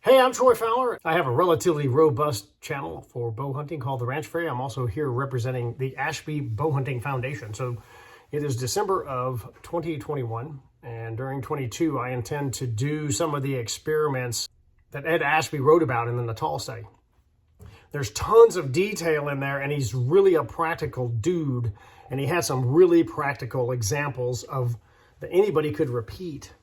Hey, I'm Troy Fowler. I have a relatively robust channel for bow hunting called The Ranch Fairy. I'm also here representing the Ashby Bow Hunting Foundation. So it is December of 2021, and during 22, I intend to do some of the experiments that Ed Ashby wrote about in the Natal study. There's tons of detail in there, and he's really a practical dude, and he had some really practical examples of that anybody could repeat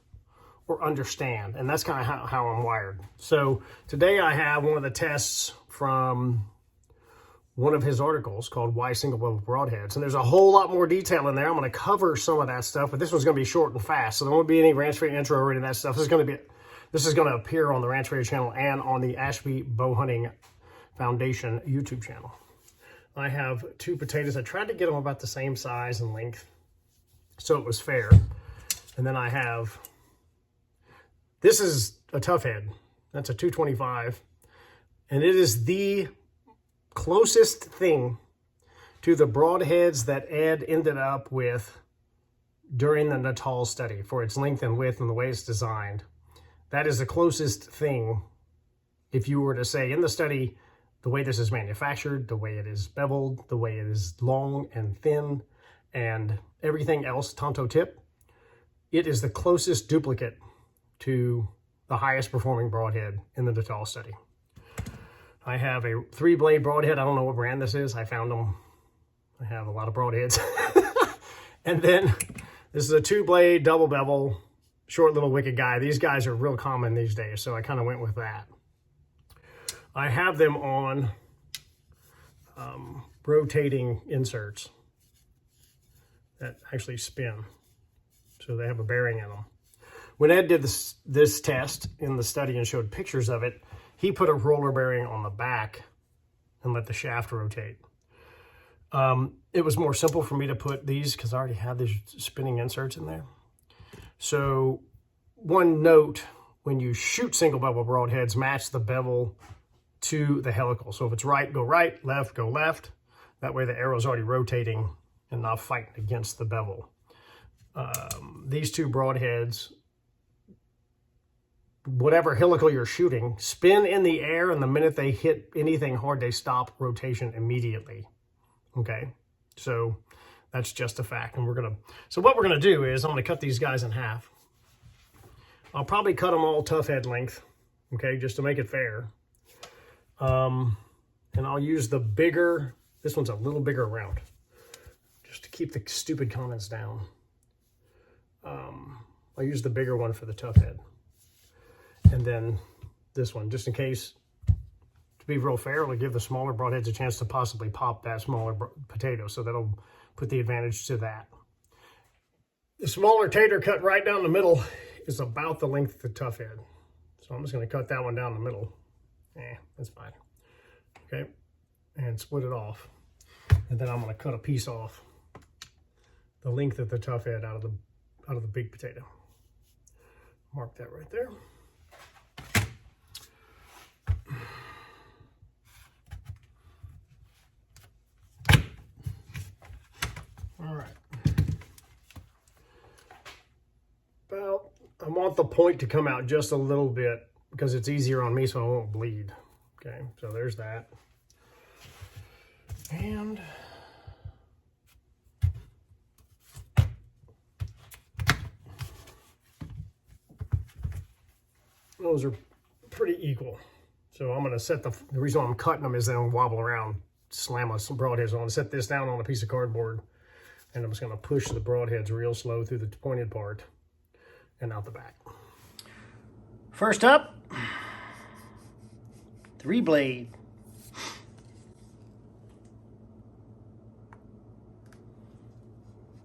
or understand, and that's kind of how I'm wired. So today I have one of the tests from one of his articles called Why Single Bevel Broadheads, and there's a whole lot more detail in there. I'm going to cover some of that stuff, but this one's going to be short and fast, so there won't be any Ranch Fairy intro or any of that stuff. This is going to appear on the Ranch Fairy channel and on the Ashby Bow Hunting Foundation YouTube channel. I have two potatoes. I tried to get them about the same size and length so it was fair. And then I have, this is a tough head. That's a 225. And it is the closest thing to the broadheads that Ed ended up with during the Natal study for its length and width and the way it's designed. That is the closest thing if you were to say in the study, the way this is manufactured, the way it is beveled, the way it is long and thin, and everything else, tanto tip, it is the closest duplicate to the highest performing broadhead in the Natal study. I have a 3-blade broadhead. I don't know what brand this is. I found them. I have a lot of broadheads. And then this is a 2-blade double bevel, short little wicked guy. These guys are real common these days, so I kind of went with that. I have them on rotating inserts that actually spin. So they have a bearing in them. When Ed did this test in the study and showed pictures of it, he put a roller bearing on the back and let the shaft rotate. It was more simple for me to put these because I already had these spinning inserts in there. So one note, when you shoot single bevel broadheads, match the bevel to the helical. So if it's right, go right, left, go left. That way the arrow's already rotating and not fighting against the bevel. These two broadheads, whatever helical you're shooting, spin in the air, and the minute they hit anything hard, they stop rotation immediately. Okay, so that's just a fact. And so what we're gonna do is I'm gonna cut these guys in half. I'll probably cut them all tough head length, okay, just to make it fair. And I'll use the bigger, this one's a little bigger round, just to keep the stupid comments down. I'll use the bigger one for the tough head. And then this one, just in case, to be real fair, it'll give the smaller broadheads a chance to possibly pop that smaller potato. So that'll put the advantage to that. The smaller tater cut right down the middle is about the length of the tough head. So I'm just going to cut that one down the middle. That's fine. Okay, and split it off. And then I'm going to cut a piece off the length of the tough head out of the big potato. Mark that right there. All right. I want the point to come out just a little bit because it's easier on me so I won't bleed. Okay, so there's that. And those are pretty equal. So I'm going to set the reason why I'm cutting them is they don't wobble around, slam some broadheads. I'm going to set this down on a piece of cardboard, and I'm just going to push the broadheads real slow through the pointed part and out the back. First up, 3-blade.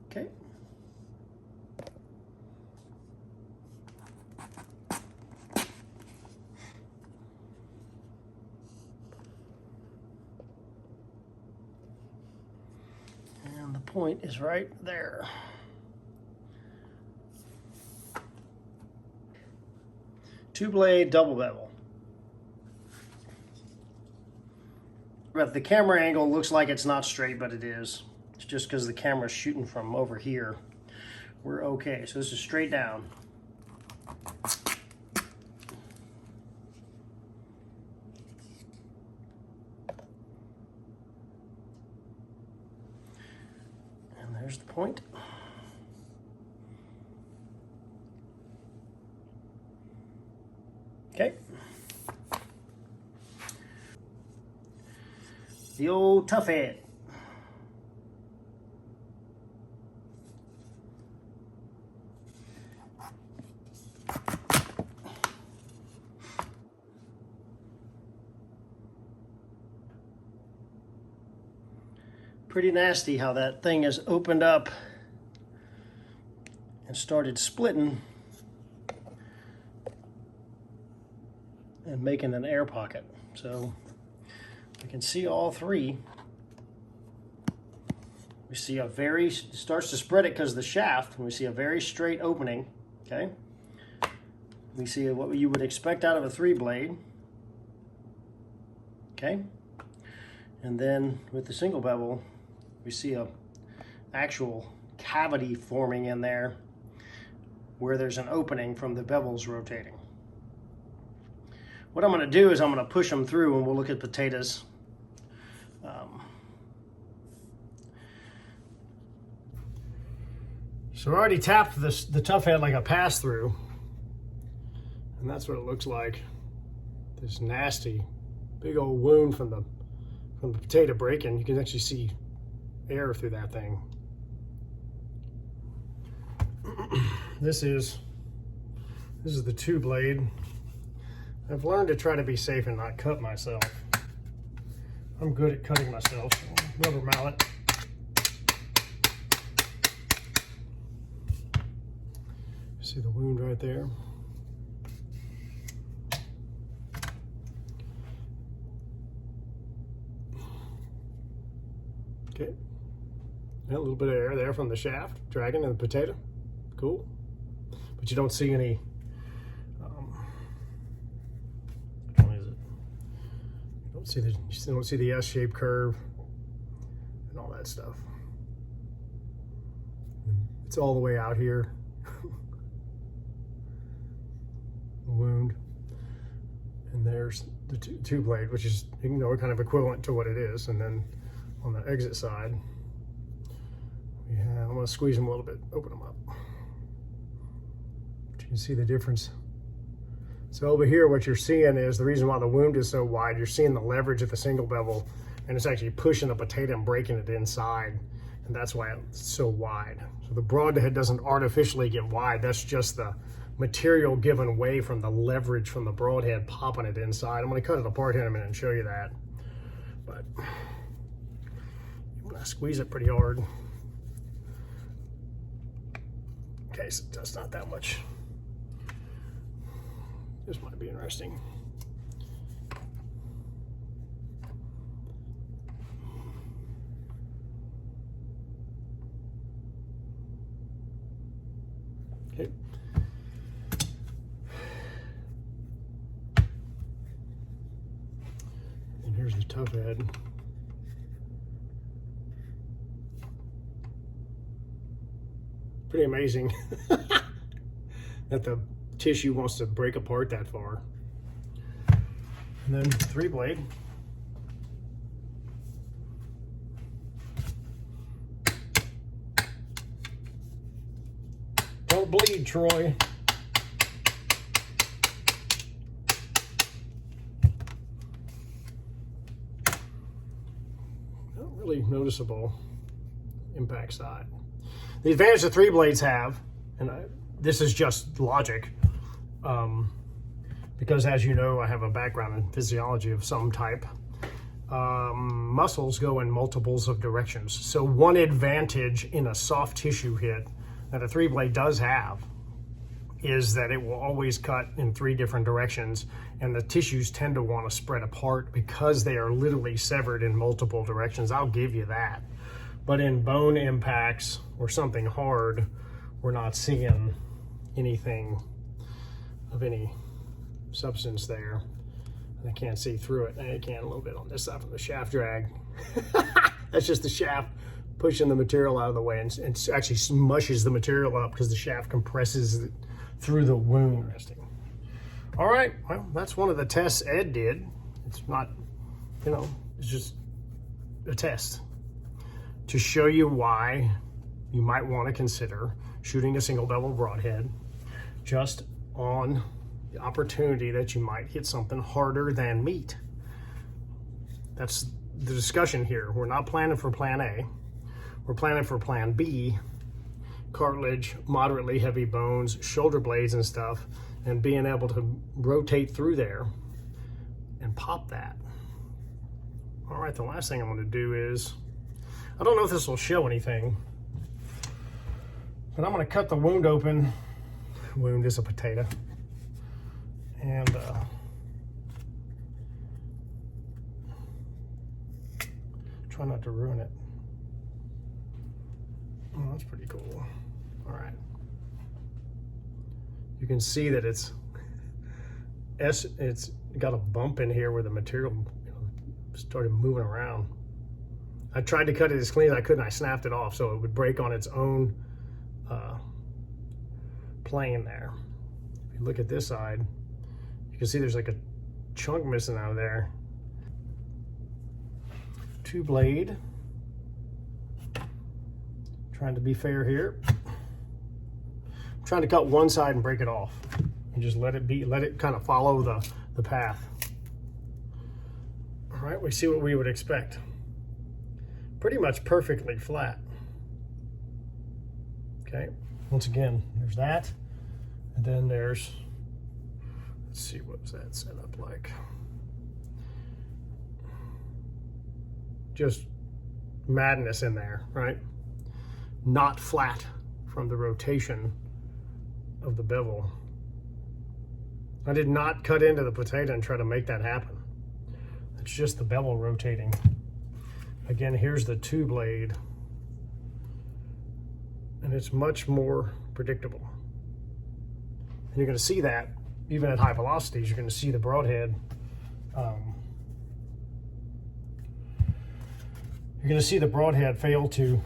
Okay. And the point is right there. Two-blade double bevel. But the camera angle looks like it's not straight, but it is. It's just because the camera's shooting from over here. We're okay. So this is straight down. point. Okay. The old tough head. Pretty nasty how that thing has opened up and started splitting and making an air pocket. So we can see all three. We see a very, starts to spread it because of the shaft, and we see a very straight opening, okay? We see what you would expect out of a 3-blade, okay? And then with the single bevel, we see a actual cavity forming in there where there's an opening from the bevels rotating. What I'm going to do is I'm going to push them through and we'll look at potatoes. So I already tapped the tough head like a pass through, and that's what it looks like. This nasty big old wound from the potato breaking. You can actually see air through that thing. This is the 2-blade. I've learned to try to be safe and not cut myself. I'm good at cutting myself. Rubber mallet. See the wound right there? Okay. And a little bit of air there from the shaft, dragging in the potato. Cool. But you don't see any, which one is it? You don't see the S-shaped curve and all that stuff. It's all the way out here. Wound. And there's the 2-blade, which is, you know, kind of equivalent to what it is. And then on the exit side, I'm going to squeeze them a little bit, open them up. But you can see the difference. So over here, what you're seeing is the reason why the wound is so wide. You're seeing the leverage at the single bevel, and it's actually pushing the potato and breaking it inside. And that's why it's so wide. So the broadhead doesn't artificially get wide. That's just the material given way from the leverage from the broadhead popping it inside. I'm going to cut it apart here in a minute and show you that. But I squeeze it pretty hard. Okay, so that's not that much. This might be interesting. Okay. And here's the tough head. Pretty amazing that the tissue wants to break apart that far. And then 3-blade. Don't bleed, Troy. Not really noticeable impact side. The advantage the 3-blades have, and this is just logic, because as you know, I have a background in physiology of some type. Muscles go in multiples of directions. So one advantage in a soft tissue hit that a 3-blade does have is that it will always cut in 3 different directions, and the tissues tend to want to spread apart because they are literally severed in multiple directions. I'll give you that. But in bone impacts or something hard, we're not seeing anything of any substance there. And I can't see through it. I can a little bit on this side from the shaft drag. That's just the shaft pushing the material out of the way, and actually smushes the material up because the shaft compresses it through the wound. Interesting. All right, well, that's one of the tests Ed did. It's not, you know, it's just a test to show you why you might want to consider shooting a single bevel broadhead just on the opportunity that you might hit something harder than meat. That's the discussion here. We're not planning for plan A. We're planning for plan B, cartilage, moderately heavy bones, shoulder blades and stuff, and being able to rotate through there and pop that. All right, the last thing I'm going to do is, I don't know if this will show anything, but I'm going to cut the wound open. Wound is a potato. And try not to ruin it. Oh, that's pretty cool. All right. You can see that it's got a bump in here where the material, you know, started moving around. I tried to cut it as clean as I could, and I snapped it off so it would break on its own plane there. If you look at this side, you can see there's like a chunk missing out of there. 2-blade. Trying to be fair here. I'm trying to cut one side and break it off, and just let it kind of follow the path. All right, we see what we would expect. Pretty much perfectly flat. Okay, once again, there's that, and then there's, let's see, what's that set up like? Just madness in there, right? Not flat from the rotation of the bevel. I did not cut into the potato and try to make that happen. It's just the bevel rotating. Again, here's the 2-blade, and it's much more predictable. And you're going to see that even at high velocities. You're going to see the broadhead. You're going to see the broadhead fail to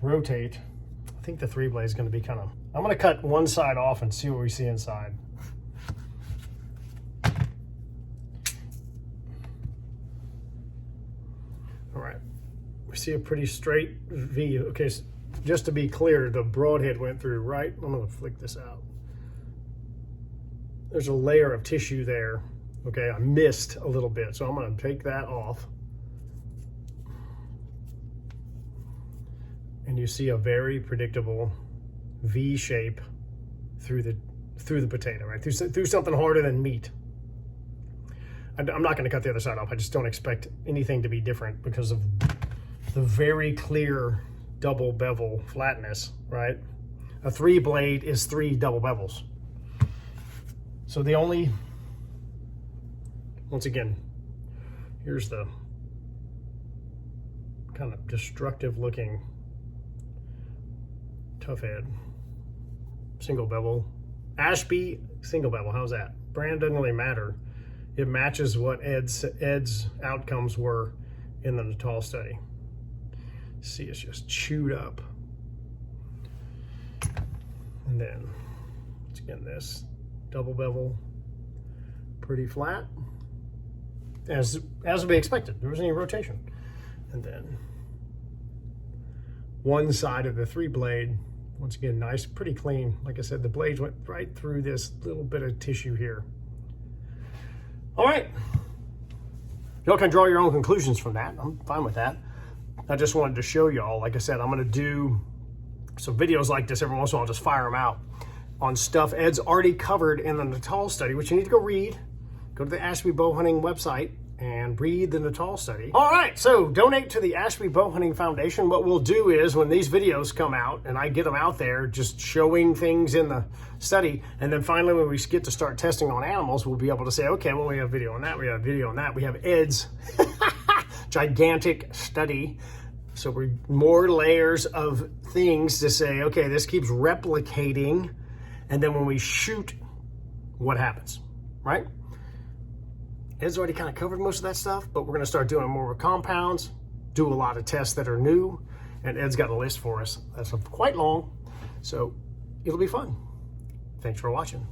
rotate. I think the 3-blade is going to be kind of, I'm going to cut one side off and see what we see inside. All right, we see a pretty straight V. Okay, so just to be clear, the broadhead went through right. I'm going to flick this out. There's a layer of tissue there. Okay, I missed a little bit, so I'm going to take that off. And you see a very predictable V shape through the potato, right? Through something harder than meat. I'm not going to cut the other side off. I just don't expect anything to be different because of the very clear double bevel flatness, right? A 3-blade is 3 double bevels. So the only, once again, here's the kind of destructive looking tough head, single bevel, Ashby single bevel. How's that? Brand doesn't really matter. It matches what Ed's outcomes were in the Natal study. See, it's just chewed up. And then, once again, this double bevel, pretty flat, as would be expected. There wasn't any rotation. And then one side of the 3-blade, once again, nice, pretty clean. Like I said, the blades went right through this little bit of tissue here. All right. Y'all can draw your own conclusions from that. I'm fine with that. I just wanted to show y'all, like I said, I'm going to do some videos like this every once in a while. I'll just fire them out on stuff Ed's already covered in the Natal study, which you need to go read. Go to the Ashby Bow Hunting website and read the Natal study. All right, so donate to the Ashby Bow Hunting Foundation. What we'll do is when these videos come out and I get them out there just showing things in the study, and then finally when we get to start testing on animals, we'll be able to say, okay, well, we have video on that, we have video on that, we have Ed's gigantic study. So we're more layers of things to say, okay, this keeps replicating, and then when we shoot, what happens, right? Ed's already kind of covered most of that stuff, but we're going to start doing more with compounds, do a lot of tests that are new, and Ed's got a list for us that's quite long, so it'll be fun. Thanks for watching.